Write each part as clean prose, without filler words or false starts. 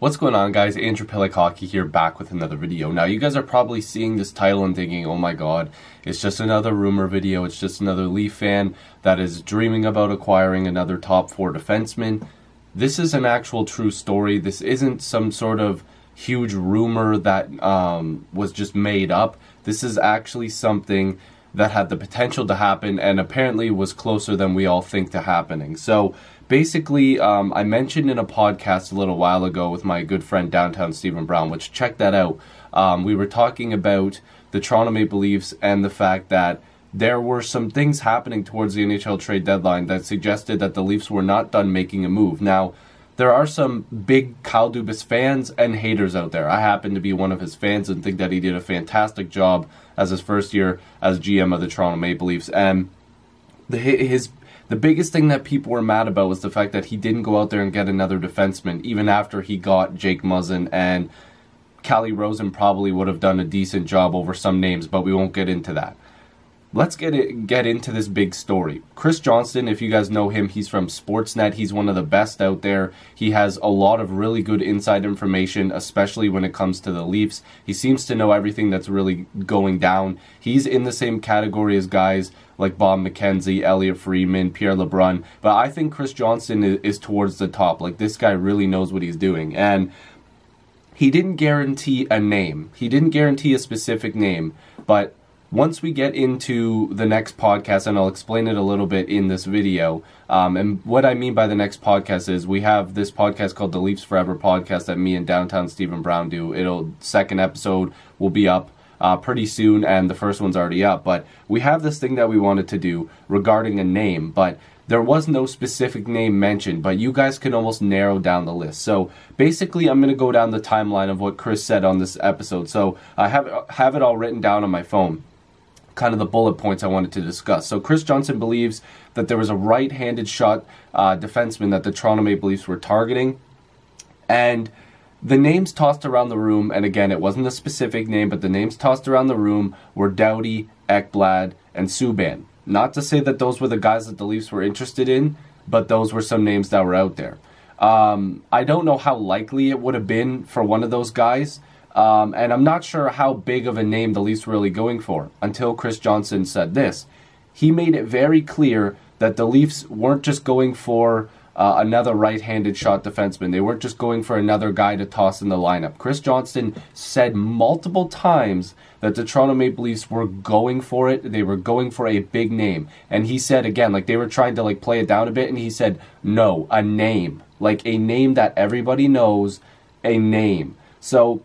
What's going on, guys? Andrew Piluk Hockey here, back with another video. Now, you guys are probably seeing this title and thinking, oh my god, it's just another rumor video, it's just another Leaf fan that is dreaming about acquiring another top 4 defenseman. This is an actual true story. This isn't some sort of huge rumor that was just made up. This is actually something that had the potential to happen and apparently was closer than we all think to happening. So basically, I mentioned in a podcast a little while ago with my good friend Downtown Stephen Brown, which check that out. We were talking about the Toronto Maple Leafs and the fact that there were some things happening towards the NHL trade deadline that suggested that the Leafs were not done making a move. Now, there are some big Kyle Dubas fans and haters out there. I happen to be one of his fans and think that he did a fantastic job as his first year as GM of the Toronto Maple Leafs. And the biggest thing that people were mad about was the fact that he didn't go out there and get another defenseman, even after he got Jake Muzzin, and Calle Rosen probably would have done a decent job over some names, but we won't get into that. Let's get into this big story. Chris Johnston, if you guys know him, he's from Sportsnet. He's one of the best out there. He has a lot of really good inside information, especially when it comes to the Leafs. He seems to know everything that's really going down. He's in the same category as guys like Bob McKenzie, Elliot Friedman, Pierre LeBrun. But I think Chris Johnston is towards the top. Like, this guy really knows what he's doing. And he didn't guarantee a name. He didn't guarantee a specific name. But once we get into the next podcast, and I'll explain it a little bit in this video, and what I mean by the next podcast is we have this podcast called the Leafs Forever podcast that me and Downtown Stephen Brown do. Second episode will be up pretty soon, and the first one's already up. But we have this thing that we wanted to do regarding a name, but there was no specific name mentioned, but you guys can almost narrow down the list. So basically, I'm going to go down the timeline of what Chris said on this episode. So I have it all written down on my phone, kind of the bullet points I wanted to discuss. So Chris Johnston believes that there was a right-handed shot defenseman that the Toronto Maple Leafs were targeting, and the names tossed around the room, and again, it wasn't a specific name, but the names tossed around the room were Doughty, Ekblad, and Subban. Not to say that those were the guys that the Leafs were interested in, but those were some names that were out there. I don't know how likely it would have been for one of those guys, and I'm not sure how big of a name the Leafs were really going for until Chris Johnston said this. He made it very clear that the Leafs weren't just going for another right-handed shot defenseman. They weren't just going for another guy to toss in the lineup. Chris Johnston said multiple times that the Toronto Maple Leafs were going for it. They were going for a big name. And he said, again, like they were trying to like play it down a bit, and he said, no, a name. Like a name that everybody knows, a name. So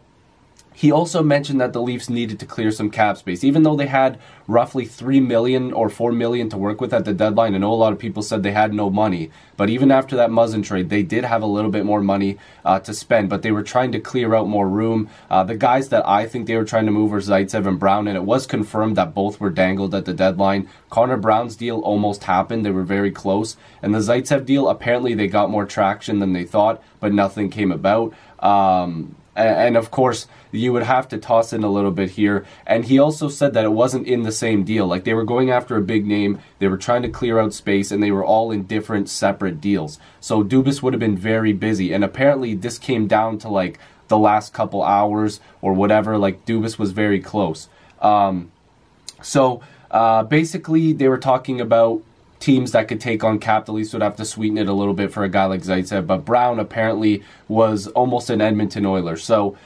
he also mentioned that the Leafs needed to clear some cap space. Even though they had roughly $3 million or $4 million to work with at the deadline, I know a lot of people said they had no money, but even after that Muzzin trade, they did have a little bit more money to spend, but they were trying to clear out more room. The guys that I think they were trying to move were Zaitsev and Brown, and it was confirmed that both were dangled at the deadline. Connor Brown's deal almost happened. They were very close. And the Zaitsev deal, apparently they got more traction than they thought, but nothing came about. And of course, you would have to toss in a little bit here. And he also said that it wasn't in the same deal. Like, they were going after a big name, they were trying to clear out space, and they were all in different separate deals. So Dubas would have been very busy. And apparently this came down to like the last couple hours or whatever. Like, Dubas was very close. Basically they were talking about teams that could take on cap. The Leafs would have to sweeten it a little bit for a guy like Zaitsev, but Brown apparently was almost an Edmonton Oiler. So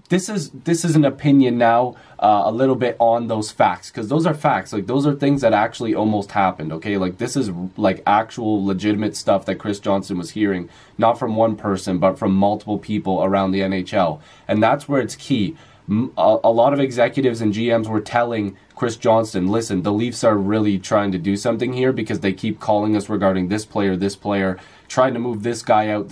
this is an opinion now, a little bit on those facts, because those are facts. Like, those are things that actually almost happened. Okay, like this is like actual legitimate stuff that Chris Johnston was hearing, not from one person, but from multiple people around the NHL, and that's where it's key. A lot of executives and GMs were telling Chris Johnston, listen, the Leafs are really trying to do something here because they keep calling us regarding this player, trying to move this guy out,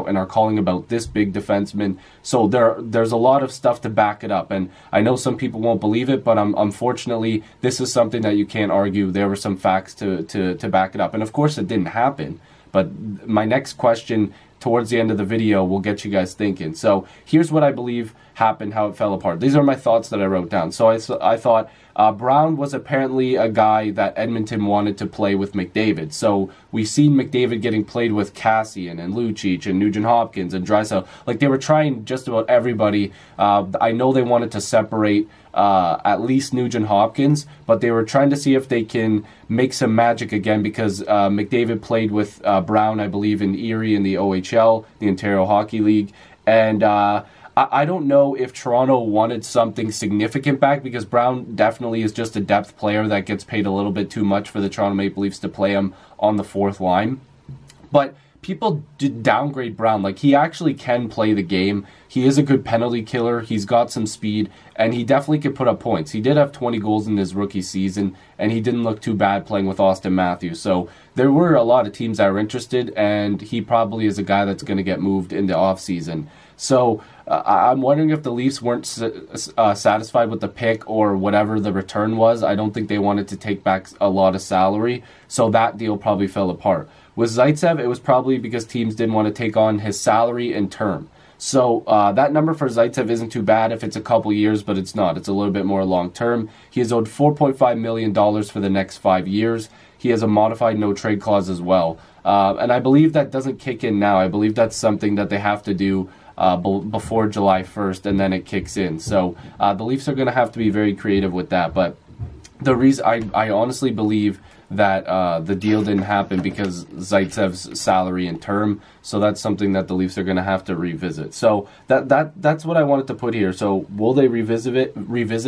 and are calling about this big defenseman. So there's a lot of stuff to back it up. And I know some people won't believe it, but unfortunately, this is something that you can't argue. There were some facts to back it up. And of course, it didn't happen. But my next question towards the end of the video will get you guys thinking. So here's what I believe happened, how it fell apart. These are my thoughts that I wrote down. So I thought Brown was apparently a guy that Edmonton wanted to play with McDavid. So we've seen McDavid getting played with Cassian and Lucic and Nugent Hopkins and Draisaitl. Like, they were trying just about everybody. I know they wanted to separate at least Nugent Hopkins, but they were trying to see if they can make some magic again, because McDavid played with Brown, I believe, in Erie in the OHL, the Ontario Hockey League, and I don't know if Toronto wanted something significant back, because Brown definitely is just a depth player that gets paid a little bit too much for the Toronto Maple Leafs to play him on the fourth line. But people downgrade Brown. Like, he actually can play the game. He is a good penalty killer. He's got some speed, and he definitely could put up points. He did have 20 goals in his rookie season, and he didn't look too bad playing with Austin Matthews. So there were a lot of teams that were interested, and he probably is a guy that's going to get moved in the offseason. So I'm wondering if the Leafs weren't satisfied with the pick or whatever the return was. I don't think they wanted to take back a lot of salary, so that deal probably fell apart. With Zaitsev, it was probably because teams didn't want to take on his salary and term. So that number for Zaitsev isn't too bad if it's a couple years, but it's not. It's a little bit more long-term. He is owed $4.5 million for the next 5 years. He has a modified no-trade clause as well. And I believe that doesn't kick in now. I believe that's something that they have to do before July 1st, and then it kicks in. So the Leafs are going to have to be very creative with that. But the reason I honestly believe that the deal didn't happen because Zaitsev's salary and term. So that's something that the Leafs are going to have to revisit. So that's what I wanted to put here. So will they revisit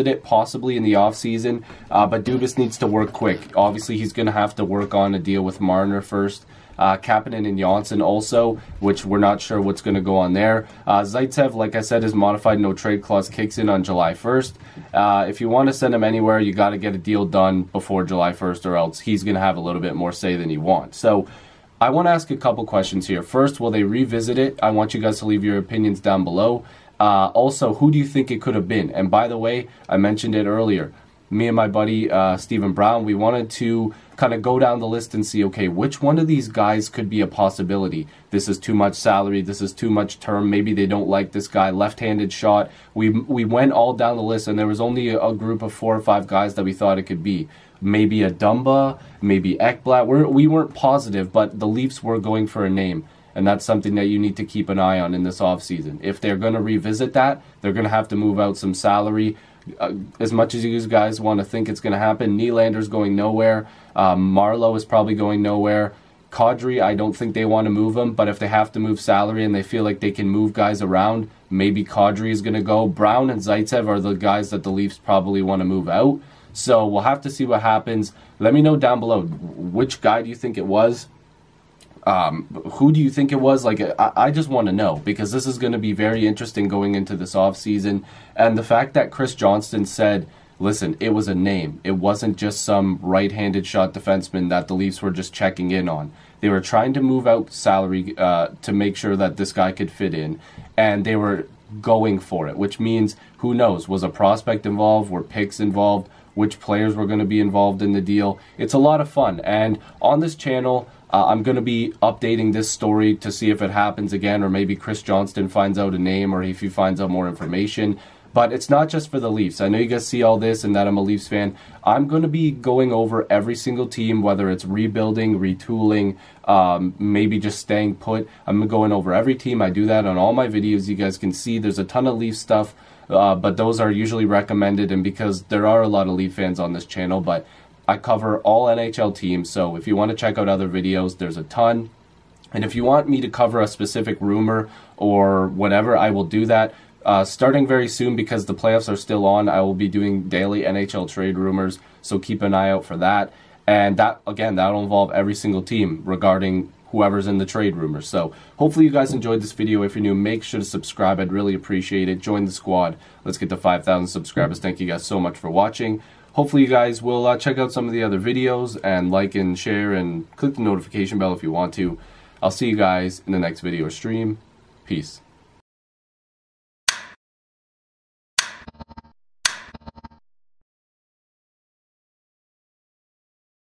it possibly in the offseason? But Dubas needs to work quick. Obviously, he's going to have to work on a deal with Marner first. Kapanen and Johnson also, which we're not sure what's going to go on there. Zaitsev, like I said, his modified no-trade clause kicks in on July 1st. If you want to send him anywhere, you got to get a deal done before July 1st, or else he's going to have a little bit more say than he wants. So I want to ask a couple questions here. First, will they revisit it? I want you guys to leave your opinions down below. Also, who do you think it could have been? And by the way, I mentioned it earlier. Me and my buddy Stephen Brown, we wanted to kind of go down the list and see, okay, which one of these guys could be a possibility? This is too much salary, this is too much term, maybe they don't like this guy, left-handed shot. We went all down the list, and there was only a group of 4 or 5 guys that we thought it could be. Maybe a Dumba, maybe Ekblad. We weren't positive, but the Leafs were going for a name. And that's something that you need to keep an eye on in this offseason. If they're going to revisit that, they're going to have to move out some salary. As much as you guys want to think it's going to happen, Nylander's going nowhere. Marlowe is probably going nowhere. Kadri, I don't think they want to move him, but if they have to move salary and they feel like they can move guys around, maybe Kadri is going to go. Brown and Zaitsev are the guys that the Leafs probably want to move out. So we'll have to see what happens. Let me know down below, which guy do you think it was? Who do you think it was? Like, I just want to know, because this is going to be very interesting going into this offseason. And the fact that Chris Johnston said, listen, it was a name. It wasn't just some right-handed shot defenseman that the Leafs were just checking in on. They were trying to move out salary to make sure that this guy could fit in. And they were going for it, which means, who knows, was a prospect involved? Were picks involved? Which players were going to be involved in the deal? It's a lot of fun. And on this channel, I'm going to be updating this story to see if it happens again, or maybe Chris Johnston finds out a name, or if he finds out more information. But it's not just for the Leafs. I know you guys see all this and that I'm a Leafs fan. I'm going to be going over every single team, whether it's rebuilding, retooling, maybe just staying put. I'm going over every team. I do that on all my videos. You guys can see there's a ton of Leafs stuff, but those are usually recommended, and because there are a lot of Leaf fans on this channel, but I cover all NHL teams, so if you want to check out other videos, there's a ton. And if you want me to cover a specific rumor or whatever, I will do that. Starting very soon, because the playoffs are still on, I will be doing daily NHL trade rumors, so keep an eye out for that. And that, again, that'll involve every single team regarding whoever's in the trade rumors. So hopefully you guys enjoyed this video. If you're new, make sure to subscribe. I'd really appreciate it. Join the squad. Let's get to 5,000 subscribers. Thank you guys so much for watching. Hopefully you guys will check out some of the other videos and like and share and click the notification bell if you want to. I'll see you guys in the next video or stream. Peace.